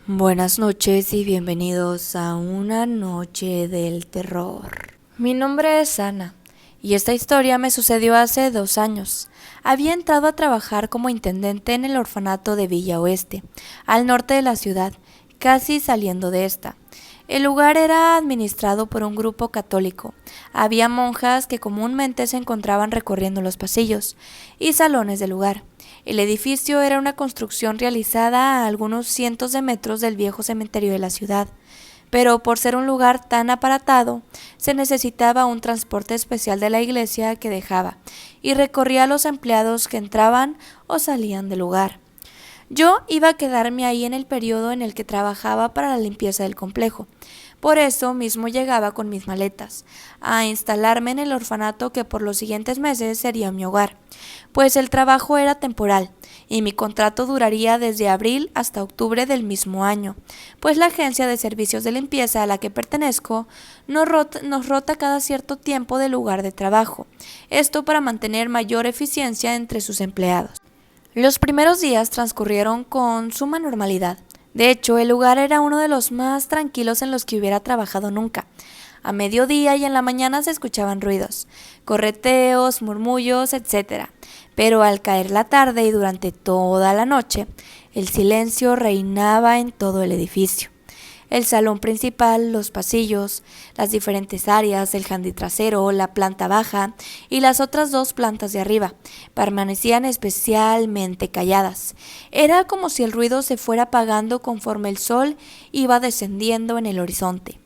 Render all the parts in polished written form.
Buenas noches y bienvenidos a una noche del terror. Mi nombre es Ana y esta historia me sucedió hace 2 años. Había entrado a trabajar como intendente en el orfanato de Villa Oeste, al norte de la ciudad, casi saliendo de esta. El lugar era administrado por un grupo católico. Había monjas que comúnmente se encontraban recorriendo los pasillos y salones del lugar. El edificio era una construcción realizada a algunos cientos de metros del viejo cementerio de la ciudad, pero por ser un lugar tan aparatado, se necesitaba un transporte especial de la iglesia que dejaba y recorría a los empleados que entraban o salían del lugar. Yo iba a quedarme ahí en el periodo en el que trabajaba para la limpieza del complejo. Por eso mismo llegaba con mis maletas, a instalarme en el orfanato que por los siguientes meses sería mi hogar, pues el trabajo era temporal y mi contrato duraría desde abril hasta octubre del mismo año, pues la agencia de servicios de limpieza a la que pertenezco nos rota cada cierto tiempo de lugar de trabajo, esto para mantener mayor eficiencia entre sus empleados. Los primeros días transcurrieron con suma normalidad. De hecho, el lugar era uno de los más tranquilos en los que hubiera trabajado nunca. A mediodía y en la mañana se escuchaban ruidos, correteos, murmullos, etc. Pero al caer la tarde y durante toda la noche, el silencio reinaba en todo el edificio. El salón principal, los pasillos, las diferentes áreas, el jardín trasero, la planta baja y las otras 2 plantas de arriba permanecían especialmente calladas. Era como si el ruido se fuera apagando conforme el sol iba descendiendo en el horizonte.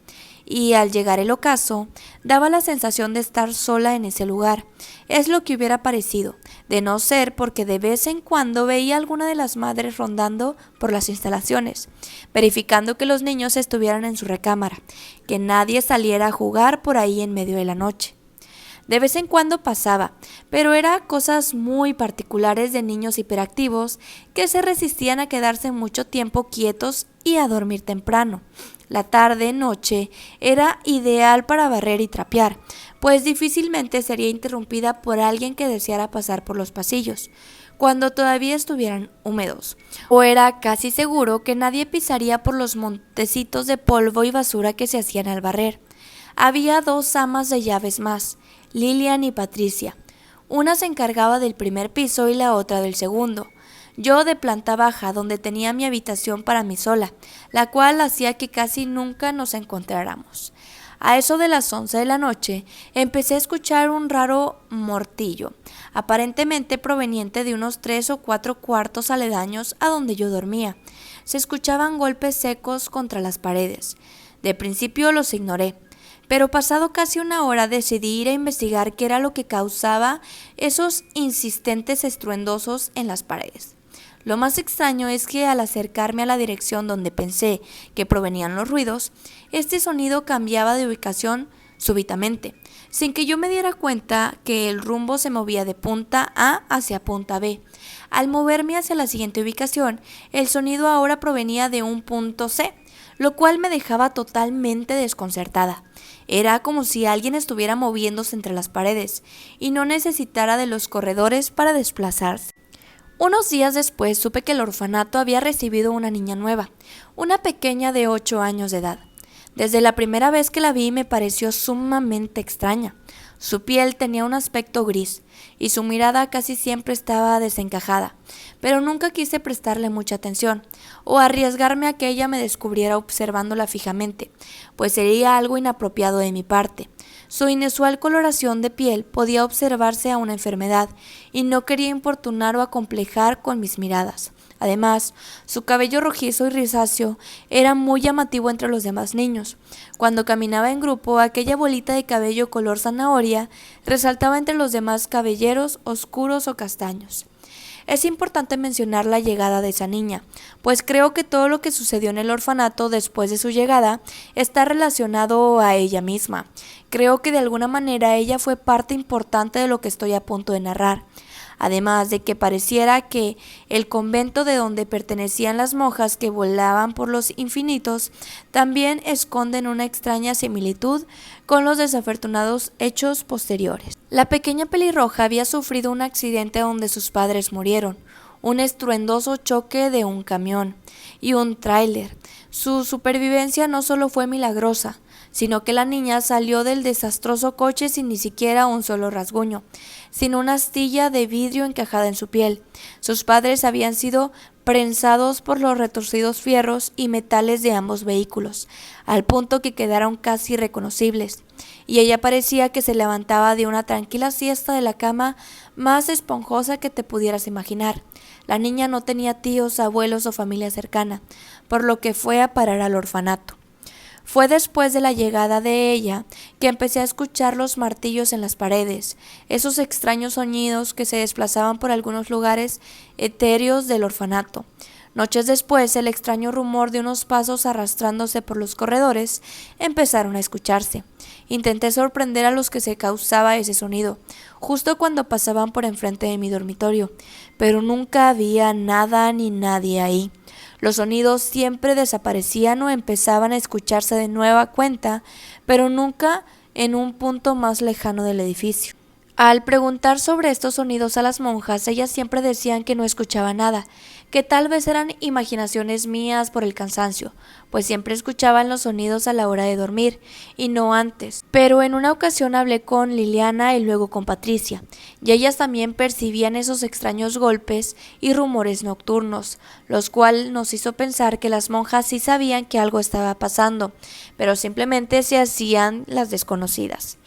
Y al llegar el ocaso, daba la sensación de estar sola en ese lugar. Es lo que hubiera parecido, de no ser porque de vez en cuando veía alguna de las madres rondando por las instalaciones, verificando que los niños estuvieran en su recámara, que nadie saliera a jugar por ahí en medio de la noche. De vez en cuando pasaba, pero eran cosas muy particulares de niños hiperactivos que se resistían a quedarse mucho tiempo quietos y a dormir temprano. La tarde-noche era ideal para barrer y trapear, pues difícilmente sería interrumpida por alguien que deseara pasar por los pasillos, cuando todavía estuvieran húmedos, o era casi seguro que nadie pisaría por los montecitos de polvo y basura que se hacían al barrer. Había 2 amas de llaves más, Lilian y Patricia. Una se encargaba del primer piso y la otra del segundo. Yo de planta baja, donde tenía mi habitación para mí sola, la cual hacía que casi nunca nos encontráramos. A eso de las 11 de la noche, empecé a escuchar un raro mortillo, aparentemente proveniente de unos 3 o 4 cuartos aledaños a donde yo dormía. Se escuchaban golpes secos contra las paredes. De principio los ignoré, pero pasado casi una hora decidí ir a investigar qué era lo que causaba esos insistentes estruendosos en las paredes. Lo más extraño es que al acercarme a la dirección donde pensé que provenían los ruidos, este sonido cambiaba de ubicación súbitamente, sin que yo me diera cuenta que el rumbo se movía de punta A hacia punta B. Al moverme hacia la siguiente ubicación, el sonido ahora provenía de un punto C, lo cual me dejaba totalmente desconcertada. Era como si alguien estuviera moviéndose entre las paredes y no necesitara de los corredores para desplazarse. Unos días después supe que el orfanato había recibido una niña nueva, una pequeña de 8 años de edad. Desde la primera vez que la vi me pareció sumamente extraña. Su piel tenía un aspecto gris y su mirada casi siempre estaba desencajada, pero nunca quise prestarle mucha atención o arriesgarme a que ella me descubriera observándola fijamente, pues sería algo inapropiado de mi parte. Su inusual coloración de piel podía observarse a una enfermedad y no quería importunar o acomplejar con mis miradas. Además, su cabello rojizo y rizáceo era muy llamativo entre los demás niños. Cuando caminaba en grupo, aquella bolita de cabello color zanahoria resaltaba entre los demás cabelleros oscuros o castaños. Es importante mencionar la llegada de esa niña, pues creo que todo lo que sucedió en el orfanato después de su llegada está relacionado a ella misma. Creo que de alguna manera ella fue parte importante de lo que estoy a punto de narrar. Además de que pareciera que el convento de donde pertenecían las monjas que volaban por los infinitos también esconden una extraña similitud con los desafortunados hechos posteriores. La pequeña pelirroja había sufrido un accidente donde sus padres murieron, un estruendoso choque de un camión y un tráiler. Su supervivencia no solo fue milagrosa, sino que la niña salió del desastroso coche sin ni siquiera un solo rasguño, sin una astilla de vidrio encajada en su piel. Sus padres habían sido prensados por los retorcidos fierros y metales de ambos vehículos, al punto que quedaron casi irreconocibles, y ella parecía que se levantaba de una tranquila siesta de la cama más esponjosa que te pudieras imaginar. La niña no tenía tíos, abuelos o familia cercana, por lo que fue a parar al orfanato. Fue después de la llegada de ella que empecé a escuchar los martillos en las paredes, esos extraños sonidos que se desplazaban por algunos lugares etéreos del orfanato. Noches después, el extraño rumor de unos pasos arrastrándose por los corredores empezaron a escucharse. Intenté sorprender a los que se causaba ese sonido, justo cuando pasaban por enfrente de mi dormitorio, pero nunca había nada ni nadie ahí. Los sonidos siempre desaparecían o empezaban a escucharse de nueva cuenta, pero nunca en un punto más lejano del edificio. Al preguntar sobre estos sonidos a las monjas, ellas siempre decían que no escuchaban nada, que tal vez eran imaginaciones mías por el cansancio, pues siempre escuchaban los sonidos a la hora de dormir, y no antes. Pero en una ocasión hablé con Liliana y luego con Patricia, y ellas también percibían esos extraños golpes y rumores nocturnos, los cuales nos hizo pensar que las monjas sí sabían que algo estaba pasando, pero simplemente se hacían las desconocidas.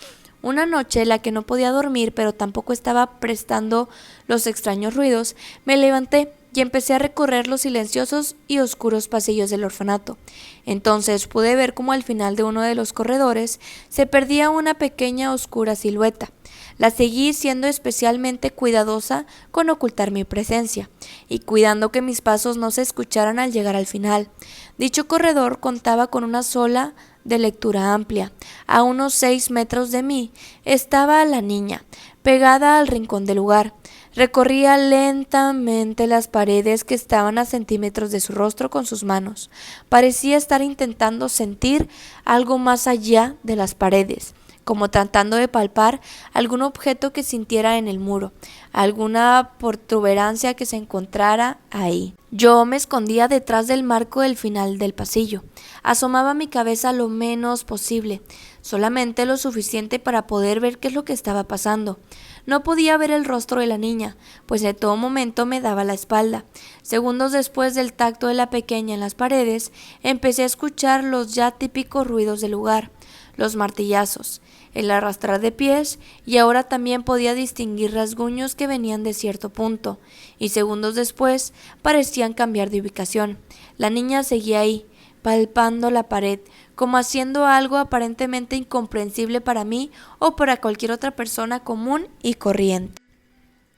Una noche en la que no podía dormir, pero tampoco estaba prestando los extraños ruidos, me levanté y empecé a recorrer los silenciosos y oscuros pasillos del orfanato. Entonces pude ver cómo al final de uno de los corredores se perdía una pequeña oscura silueta. La seguí siendo especialmente cuidadosa con ocultar mi presencia y cuidando que mis pasos no se escucharan al llegar al final. Dicho corredor contaba con una sola de lectura amplia. A unos 6 metros de mí estaba la niña, pegada al rincón del lugar. Recorría lentamente las paredes que estaban a centímetros de su rostro con sus manos. Parecía estar intentando sentir algo más allá de las paredes, como tratando de palpar algún objeto que sintiera en el muro, alguna protuberancia que se encontrara ahí. Yo me escondía detrás del marco del final del pasillo. Asomaba mi cabeza lo menos posible, solamente lo suficiente para poder ver qué es lo que estaba pasando. No podía ver el rostro de la niña, pues en todo momento me daba la espalda. Segundos después del tacto de la pequeña en las paredes, empecé a escuchar los ya típicos ruidos del lugar, los martillazos, el arrastrar de pies, y ahora también podía distinguir rasguños que venían de cierto punto, y segundos después parecían cambiar de ubicación. La niña seguía ahí, palpando la pared, como haciendo algo aparentemente incomprensible para mí o para cualquier otra persona común y corriente.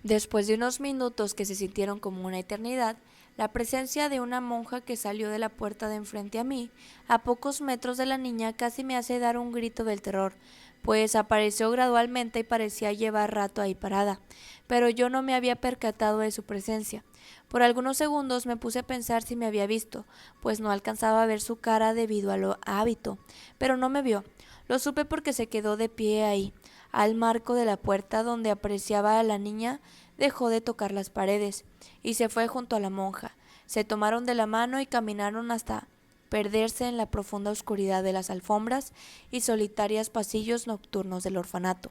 Después de unos minutos que se sintieron como una eternidad, la presencia de una monja que salió de la puerta de enfrente a mí, a pocos metros de la niña, casi me hace dar un grito del terror, pues apareció gradualmente y parecía llevar rato ahí parada, pero yo no me había percatado de su presencia. Por algunos segundos me puse a pensar si me había visto, pues no alcanzaba a ver su cara debido al hábito, pero no me vio. Lo supe porque se quedó de pie ahí, al marco de la puerta donde apreciaba a la niña. Dejó de tocar las paredes y se fue junto a la monja. Se tomaron de la mano y caminaron hasta perderse en la profunda oscuridad de las alfombras y solitarios pasillos nocturnos del orfanato.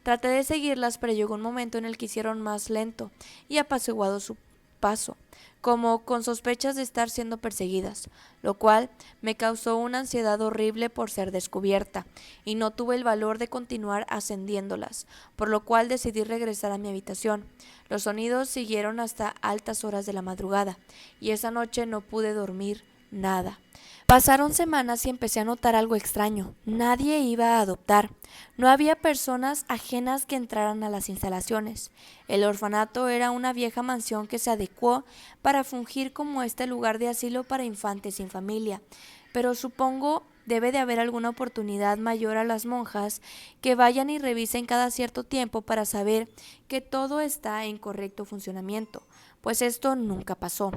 Traté de seguirlas, pero llegó un momento en el que hicieron más lento y apaciguado su paso, como con sospechas de estar siendo perseguidas, lo cual me causó una ansiedad horrible por ser descubierta, y no tuve el valor de continuar ascendiéndolas, por lo cual decidí regresar a mi habitación. Los sonidos siguieron hasta altas horas de la madrugada, y esa noche no pude dormir nada. Pasaron semanas y empecé a notar algo extraño. Nadie iba a adoptar. No había personas ajenas que entraran a las instalaciones. El orfanato era una vieja mansión que se adecuó para fungir como este lugar de asilo para infantes sin familia. Pero supongo debe de haber alguna oportunidad mayor a las monjas que vayan y revisen cada cierto tiempo para saber que todo está en correcto funcionamiento, pues esto nunca pasó.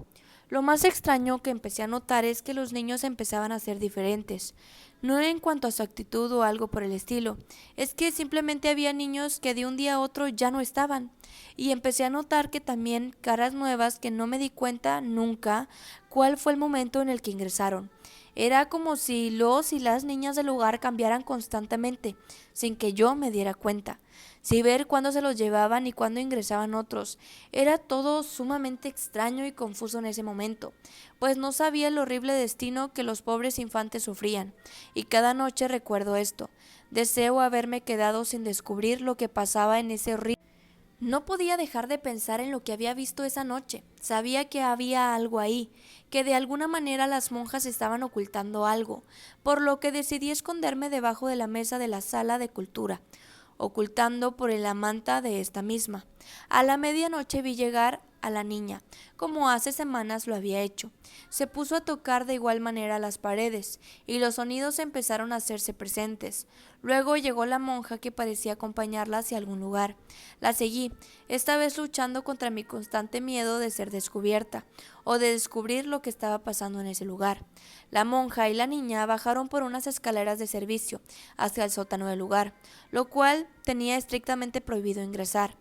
Lo más extraño que empecé a notar es que los niños empezaban a ser diferentes, no en cuanto a su actitud o algo por el estilo, es que simplemente había niños que de un día a otro ya no estaban, y empecé a notar que también caras nuevas que no me di cuenta nunca cuál fue el momento en el que ingresaron. Era como si los y las niñas del lugar cambiaran constantemente, sin que yo me diera cuenta, sin ver cuándo se los llevaban y cuándo ingresaban otros. Era todo sumamente extraño y confuso en ese momento, pues no sabía el horrible destino que los pobres infantes sufrían, y cada noche recuerdo esto. Deseo haberme quedado sin descubrir lo que pasaba en ese horrible. No podía dejar de pensar en lo que había visto esa noche. Sabía que había algo ahí, que de alguna manera las monjas estaban ocultando algo, por lo que decidí esconderme debajo de la mesa de la sala de cultura, ocultando por la manta de esta misma. A la medianoche vi llegar a la niña, como hace semanas lo había hecho. Se puso a tocar de igual manera las paredes, y los sonidos empezaron a hacerse presentes. Luego llegó la monja que parecía acompañarla hacia algún lugar. La seguí, esta vez luchando contra mi constante miedo de ser descubierta, o de descubrir lo que estaba pasando en ese lugar. La monja y la niña bajaron por unas escaleras de servicio hacia el sótano del lugar, lo cual tenía estrictamente prohibido ingresar,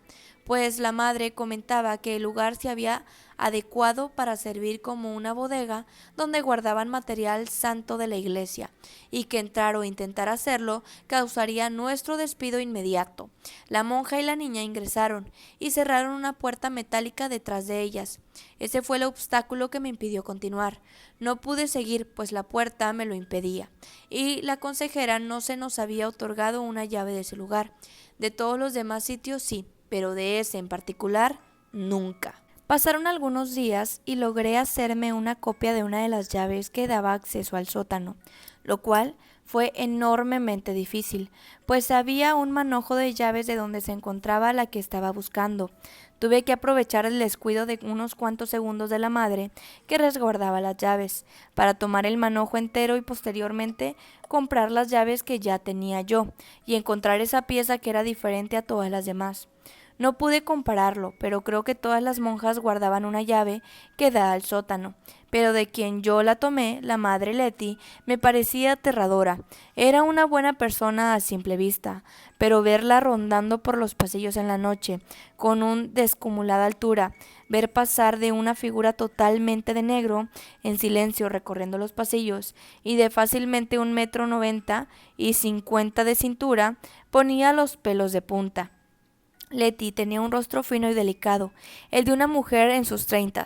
pues la madre comentaba que el lugar se había adecuado para servir como una bodega donde guardaban material santo de la iglesia, y que entrar o intentar hacerlo causaría nuestro despido inmediato. La monja y la niña ingresaron y cerraron una puerta metálica detrás de ellas. Ese fue el obstáculo que me impidió continuar. No pude seguir, pues la puerta me lo impedía, y la consejera no se nos había otorgado una llave de ese lugar. De todos los demás sitios sí, pero de ese en particular, nunca. Pasaron algunos días y logré hacerme una copia de una de las llaves que daba acceso al sótano, lo cual fue enormemente difícil, pues había un manojo de llaves de donde se encontraba la que estaba buscando. Tuve que aprovechar el descuido de unos cuantos segundos de la madre que resguardaba las llaves, para tomar el manojo entero y posteriormente comprar las llaves que ya tenía yo, y encontrar esa pieza que era diferente a todas las demás. No pude compararlo, pero creo que todas las monjas guardaban una llave que da al sótano, pero de quien yo la tomé, la madre Leti, me parecía aterradora. Era una buena persona a simple vista, pero verla rondando por los pasillos en la noche, con una descomunal altura, ver pasar de una figura totalmente de negro, en silencio recorriendo los pasillos, y de fácilmente 1,90 m y 50 de cintura, ponía los pelos de punta. Leti tenía un rostro fino y delicado, el de una mujer en sus 30,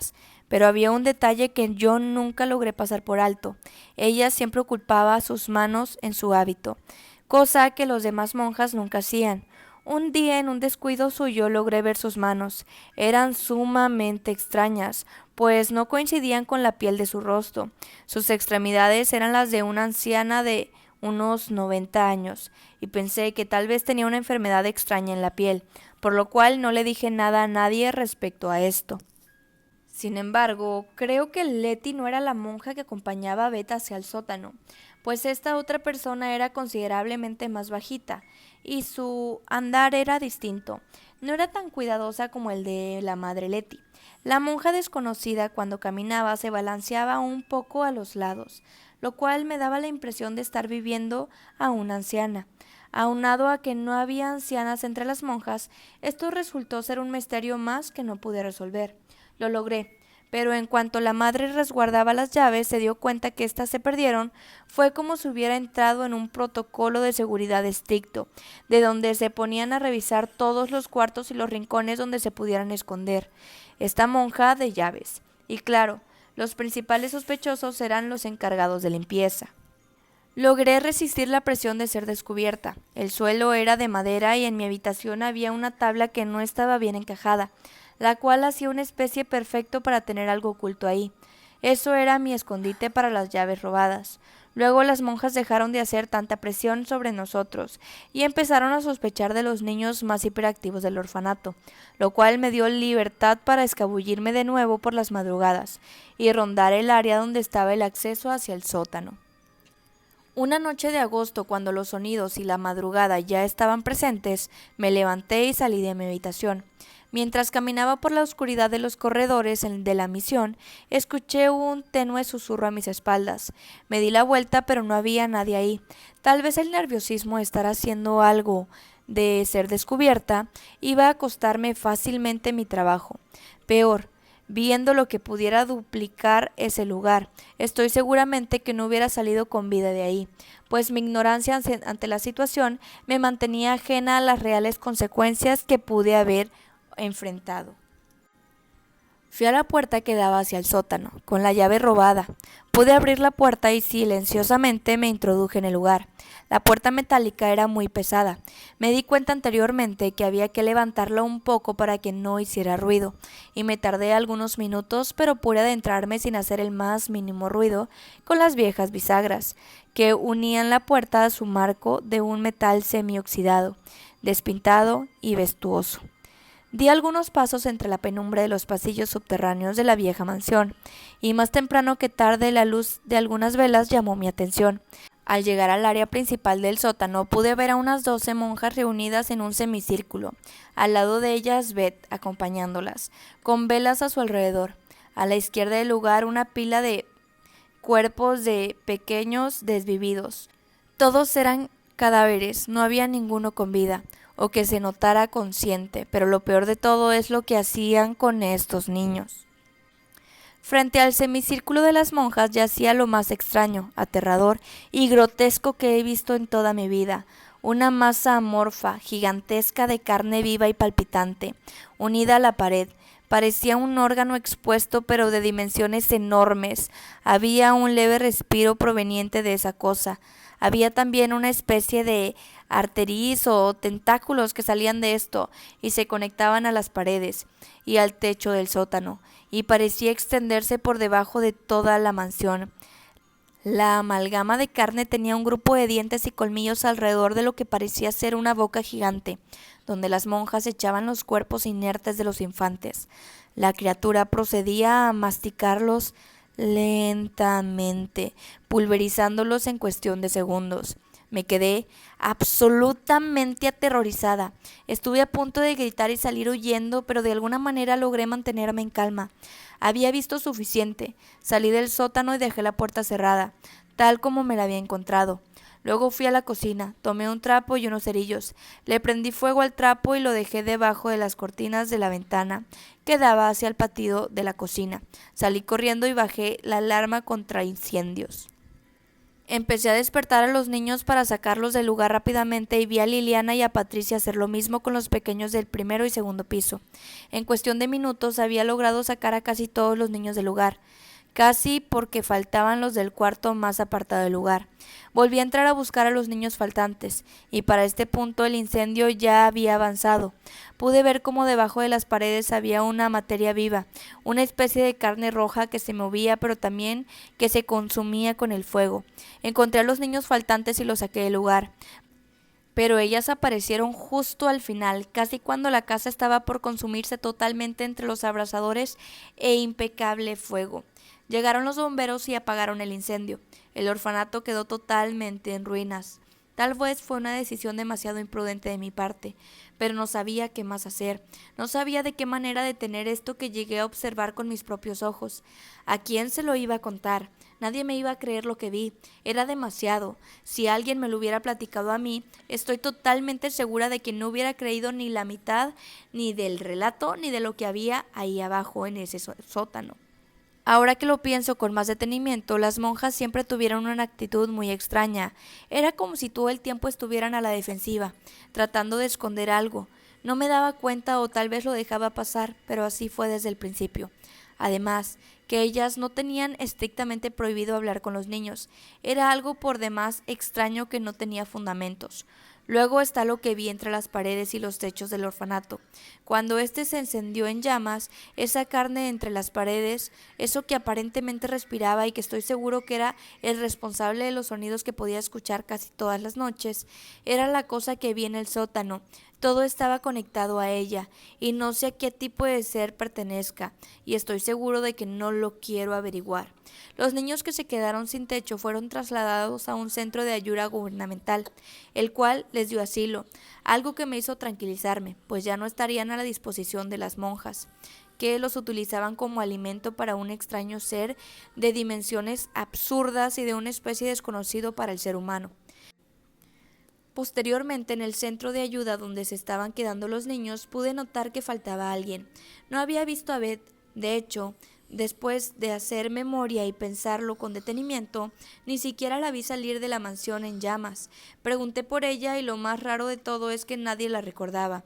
pero había un detalle que yo nunca logré pasar por alto. Ella siempre ocupaba sus manos en su hábito, cosa que los demás monjas nunca hacían. Un día, en un descuido suyo, logré ver sus manos. Eran sumamente extrañas, pues no coincidían con la piel de su rostro. Sus extremidades eran las de una anciana de unos 90 años, y pensé que tal vez tenía una enfermedad extraña en la piel, por lo cual no le dije nada a nadie respecto a esto. Sin embargo, creo que Leti no era la monja que acompañaba a Beta hacia el sótano, pues esta otra persona era considerablemente más bajita, y su andar era distinto. No era tan cuidadosa como el de la madre Leti. La monja desconocida, cuando caminaba, se balanceaba un poco a los lados, lo cual me daba la impresión de estar viviendo a una anciana. Aunado a que no había ancianas entre las monjas, esto resultó ser un misterio más que no pude resolver. Lo logré, pero en cuanto la madre resguardaba las llaves se dio cuenta que éstas se perdieron. Fue como si hubiera entrado en un protocolo de seguridad estricto, de donde se ponían a revisar todos los cuartos y los rincones donde se pudieran esconder esta monja de llaves. Y claro, los principales sospechosos eran los encargados de limpieza. Logré resistir la presión de ser descubierta. El suelo era de madera y en mi habitación había una tabla que no estaba bien encajada, la cual hacía una especie perfecto para tener algo oculto ahí. Eso era mi escondite para las llaves robadas. Luego las monjas dejaron de hacer tanta presión sobre nosotros y empezaron a sospechar de los niños más hiperactivos del orfanato, lo cual me dio libertad para escabullirme de nuevo por las madrugadas y rondar el área donde estaba el acceso hacia el sótano. Una noche de agosto, cuando los sonidos y la madrugada ya estaban presentes, me levanté y salí de mi habitación. Mientras caminaba por la oscuridad de los corredores de la misión, escuché un tenue susurro a mis espaldas. Me di la vuelta, pero no había nadie ahí. Tal vez el nerviosismo de estar haciendo algo de ser descubierta iba a costarme fácilmente mi trabajo. Peor, viendo lo que pudiera duplicar ese lugar. Estoy seguramente que no hubiera salido con vida de ahí, pues mi ignorancia ante la situación me mantenía ajena a las reales consecuencias que pude haber enfrentado. Fui a la puerta que daba hacia el sótano, con la llave robada. Pude abrir la puerta y silenciosamente me introduje en el lugar. La puerta metálica era muy pesada. Me di cuenta anteriormente que había que levantarla un poco para que no hiciera ruido, y me tardé algunos minutos, pero pude adentrarme sin hacer el más mínimo ruido con las viejas bisagras, que unían la puerta a su marco de un metal semioxidado, despintado y vetustoso. Di algunos pasos entre la penumbra de los pasillos subterráneos de la vieja mansión, y más temprano que tarde la luz de algunas velas llamó mi atención. Al llegar al área principal del sótano pude ver a unas 12 monjas reunidas en un semicírculo, al lado de ellas Beth acompañándolas, con velas a su alrededor. A la izquierda del lugar una pila de cuerpos de pequeños desvividos. Todos eran cadáveres, no había ninguno con vida, o que se notara consciente, pero lo peor de todo es lo que hacían con estos niños. Frente al semicírculo de las monjas yacía lo más extraño, aterrador y grotesco que he visto en toda mi vida, una masa amorfa, gigantesca de carne viva y palpitante, unida a la pared. Parecía un órgano expuesto, pero de dimensiones enormes. Había un leve respiro proveniente de esa cosa. Había también una especie de arteriz o tentáculos que salían de esto y se conectaban a las paredes y al techo del sótano, y parecía extenderse por debajo de toda la mansión. La amalgama de carne tenía un grupo de dientes y colmillos alrededor de lo que parecía ser una boca gigante, donde las monjas echaban los cuerpos inertes de los infantes. La criatura procedía a masticarlos lentamente, pulverizándolos en cuestión de segundos. Me quedé absolutamente aterrorizada. Estuve a punto de gritar y salir huyendo, pero de alguna manera logré mantenerme en calma. Había visto suficiente. Salí del sótano y dejé la puerta cerrada, tal como me la había encontrado. Luego fui a la cocina, tomé un trapo y unos cerillos. Le prendí fuego al trapo y lo dejé debajo de las cortinas de la ventana que daba hacia el patio de la cocina. Salí corriendo y bajé la alarma contra incendios. Empecé a despertar a los niños para sacarlos del lugar rápidamente y vi a Liliana y a Patricia hacer lo mismo con los pequeños del primero y segundo piso. En cuestión de minutos había logrado sacar a casi todos los niños del lugar, casi porque faltaban los del cuarto más apartado del lugar. Volví a entrar a buscar a los niños faltantes, y para este punto el incendio ya había avanzado. Pude ver cómo debajo de las paredes había una materia viva, una especie de carne roja que se movía pero también que se consumía con el fuego. Encontré a los niños faltantes y los saqué del lugar, pero ellas aparecieron justo al final, casi cuando la casa estaba por consumirse totalmente entre los abrasadores e impecable fuego. Llegaron los bomberos y apagaron el incendio. El orfanato quedó totalmente en ruinas. Tal vez fue una decisión demasiado imprudente de mi parte, pero no sabía qué más hacer. No sabía de qué manera detener esto que llegué a observar con mis propios ojos. ¿A quién se lo iba a contar? Nadie me iba a creer lo que vi. Era demasiado. Si alguien me lo hubiera platicado a mí, estoy totalmente segura de que no hubiera creído ni la mitad, ni del relato, ni de lo que había ahí abajo en ese sótano. Ahora que lo pienso con más detenimiento, las monjas siempre tuvieron una actitud muy extraña. Era como si todo el tiempo estuvieran a la defensiva, tratando de esconder algo. No me daba cuenta o tal vez lo dejaba pasar, pero así fue desde el principio. Además, que ellas no tenían estrictamente prohibido hablar con los niños. Era algo por demás extraño que no tenía fundamentos. Luego está lo que vi entre las paredes y los techos del orfanato. Cuando éste se encendió en llamas, esa carne entre las paredes, eso que aparentemente respiraba y que estoy seguro que era el responsable de los sonidos que podía escuchar casi todas las noches, era la cosa que vi en el sótano. Todo estaba conectado a ella, y no sé a qué tipo de ser pertenezca, y estoy seguro de que no lo quiero averiguar. Los niños que se quedaron sin techo fueron trasladados a un centro de ayuda gubernamental, el cual les dio asilo, algo que me hizo tranquilizarme, pues ya no estarían a la disposición de las monjas, que los utilizaban como alimento para un extraño ser de dimensiones absurdas y de una especie desconocido para el ser humano. Posteriormente, en el centro de ayuda donde se estaban quedando los niños, pude notar que faltaba alguien. No había visto a Beth, De hecho, después de hacer memoria y pensarlo con detenimiento, ni siquiera la vi salir de la mansión en llamas. Pregunté por ella y lo más raro de todo es que nadie la recordaba.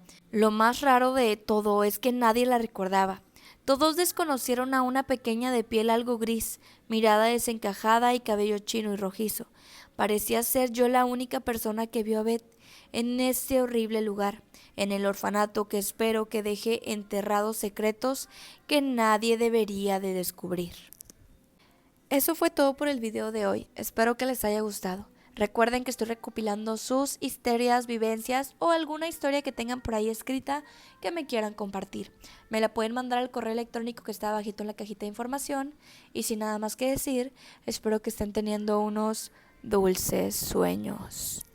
Todos desconocieron a una pequeña de piel algo gris, mirada desencajada y cabello chino y rojizo. Parecía ser yo la única persona que vio a Beth en ese horrible lugar, en el orfanato que espero que deje enterrados secretos que nadie debería de descubrir. Eso fue todo por el video de hoy, espero que les haya gustado. Recuerden que estoy recopilando sus historias, vivencias o alguna historia que tengan por ahí escrita que me quieran compartir. Me la pueden mandar al correo electrónico que está abajito en la cajita de información. Y sin nada más que decir, espero que estén teniendo unos dulces sueños.